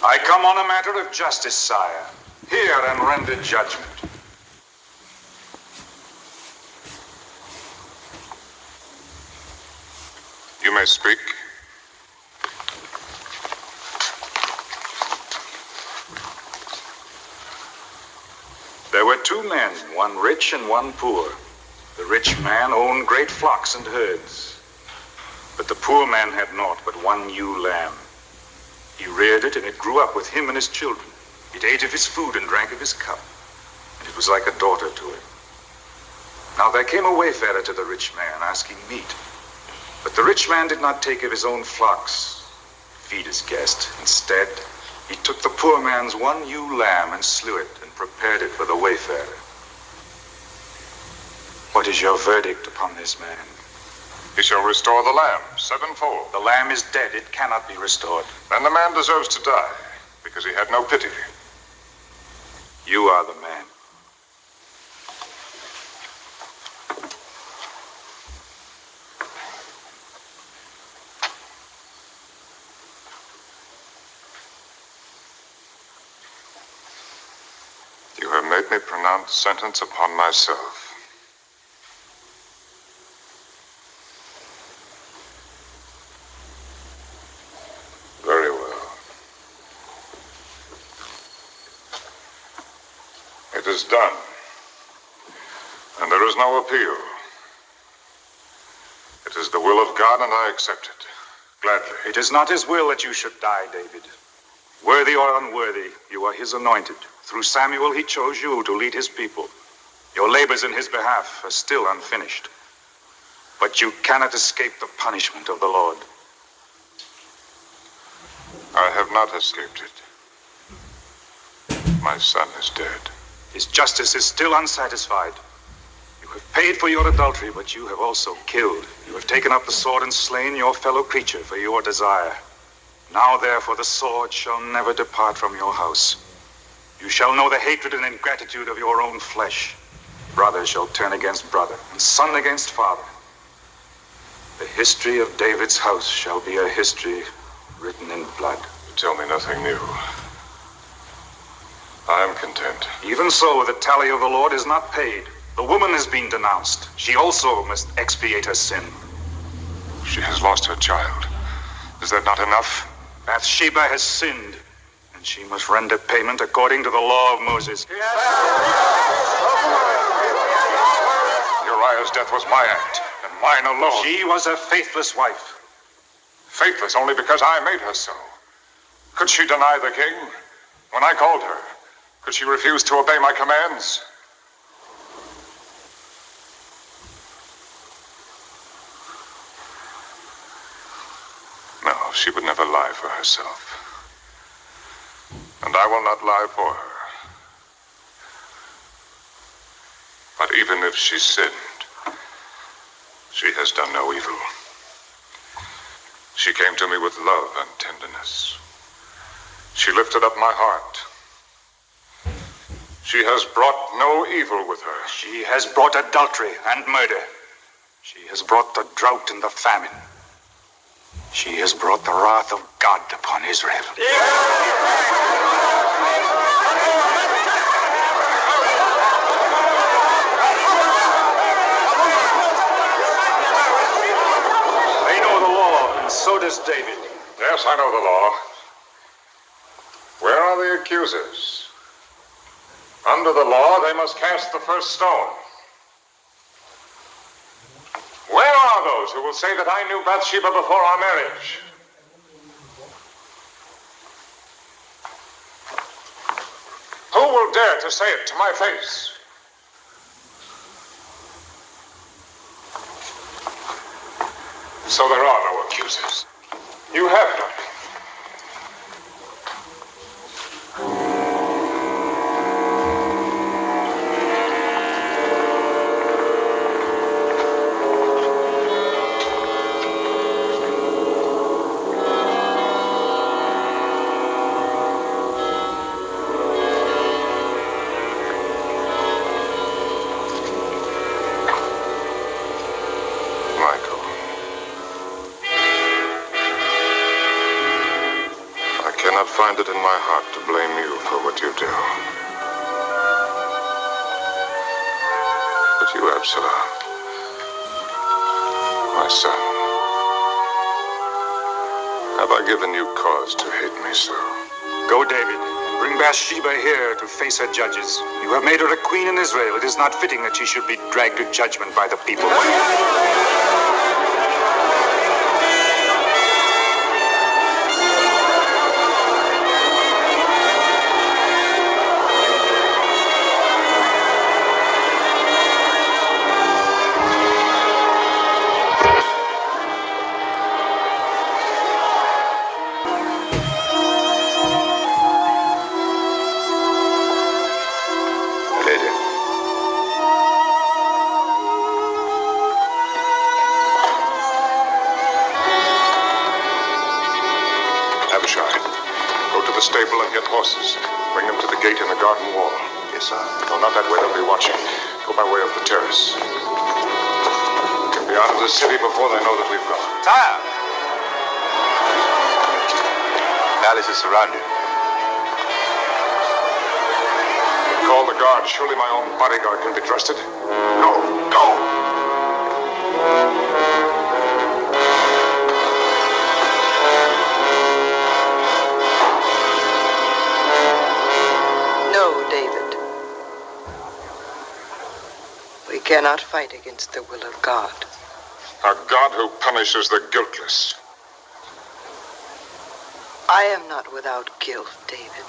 I come on a matter of justice, sire. Hear and render judgment. You may speak. There were two men, one rich and one poor. The rich man owned great flocks and herds, but the poor man had naught but one ewe lamb. He reared it, and it grew up with him and his children. It ate of his food and drank of his cup, and it was like a daughter to him. Now there came a wayfarer to the rich man, asking meat. But the rich man did not take of his own flocks, feed his guest. Instead, he took the poor man's one ewe lamb and slew it and prepared it for the wayfarer. What is your verdict upon this man? He shall restore the lamb sevenfold. The lamb is dead. It cannot be restored. Then the man deserves to die, because he had no pity. You are the man. You have made me pronounce sentence upon myself. Very well. It is done, and there is no appeal. It is the will of God, and I accept it, gladly. It is not his will that you should die, David. Worthy or unworthy, you are his anointed. Through Samuel, he chose you to lead his people. Your labors in his behalf are still unfinished. But you cannot escape the punishment of the Lord. I have not escaped it. My son is dead. His justice is still unsatisfied. You have paid for your adultery, but you have also killed. You have taken up the sword and slain your fellow creature for your desire. Now, therefore, the sword shall never depart from your house. You shall know the hatred and ingratitude of your own flesh. Brother shall turn against brother, and son against father. The history of David's house shall be a history written in blood. You tell me nothing new. I am content. Even so, the tally of the Lord is not paid. The woman has been denounced. She also must expiate her sin. She has lost her child. Is that not enough? Bathsheba has sinned, and she must render payment according to the law of Moses. Uriah's death was my act, and mine alone. She was a faithless wife. Faithless only because I made her so. Could she deny the king when I called her? Could she refuse to obey my commands? No, she would never lie for herself. And I will not lie for her. But even if she sinned, she has done no evil. She came to me with love and tenderness. She lifted up my heart. She has brought no evil with her. She has brought adultery and murder. She has brought the drought and the famine. She has brought the wrath of God upon Israel. They know the law, and so does David. Yes, I know the law. Where are the accusers? Under the law, they must cast the first stone. Where are those who will say that I knew Bathsheba before our marriage? Who will dare to say it to my face? So there are no accusers. You have none. cannot find it in my heart to blame you for what you do. But you, Absalom, my son, have I given you cause to hate me so? Go, David, and bring Bathsheba here to face her judges. You have made her a queen in Israel. It is not fitting that she should be dragged to judgment by the people. Stable and get horses. Bring them to the gate in the garden wall. Yes, sir. No, not that way. They'll be watching. Go by way of the terrace. Get me out of the city before they know that we've gone. Sire! The palace is surrounded. Call the guard. Surely my own bodyguard can be trusted. Go, go! We cannot fight against the will of God. A God who punishes the guiltless. I am not without guilt, David.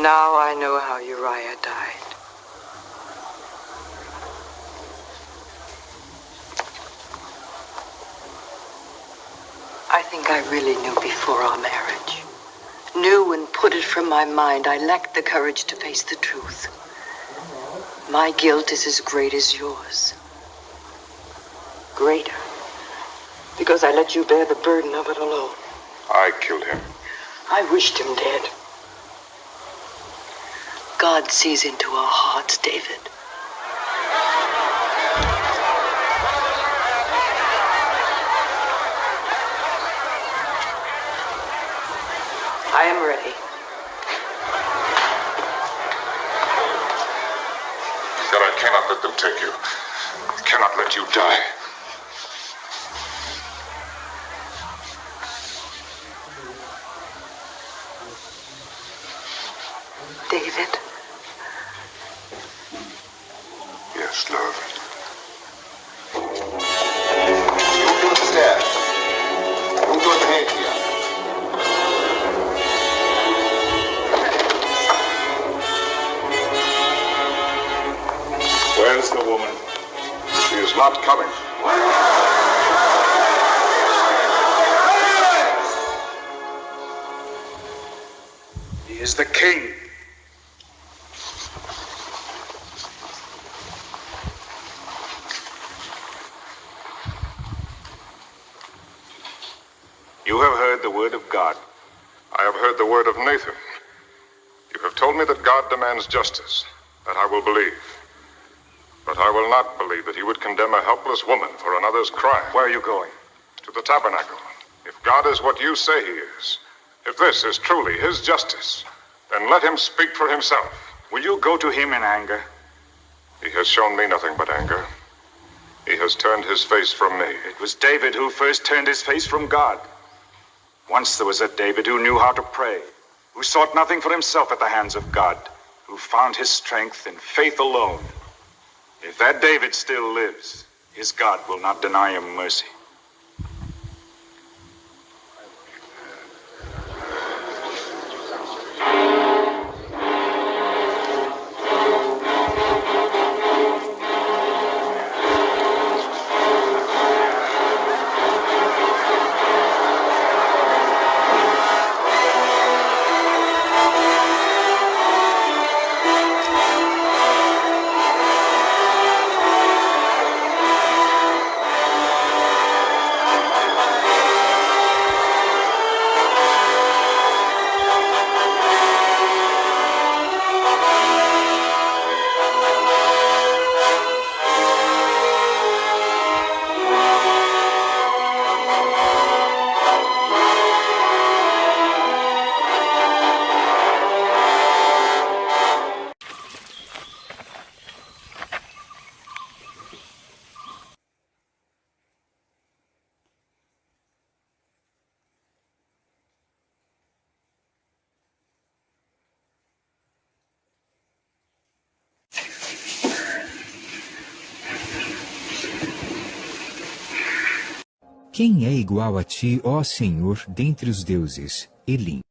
Now I know how Uriah died. I think I really knew before our marriage. Knew and put it from my mind. I lacked the courage to face the truth. My guilt is as great as yours. Greater. Because I let you bear the burden of it alone. I killed him. I wished him dead. God sees into our hearts, David. I am ready. Yet I cannot let them take you. I cannot let you die. David? Yes, love. Move to the stairs. Move to the head here. Where's the woman? She is not coming. He is the king. You have heard the word of God. I have heard the word of Nathan. You have told me that God demands justice, that I will believe. But I will not believe that he would condemn a helpless woman for another's crime. Where are you going? To the tabernacle. If God is what you say he is, if this is truly his justice, then let him speak for himself. Will you go to him in anger? He has shown me nothing but anger. He has turned his face from me. It was David who first turned his face from God. Once there was a David who knew how to pray, who sought nothing for himself at the hands of God, who found his strength in faith alone. If that David still lives, his God will not deny him mercy. Quem é igual a ti, ó Senhor, dentre os deuses? Elim.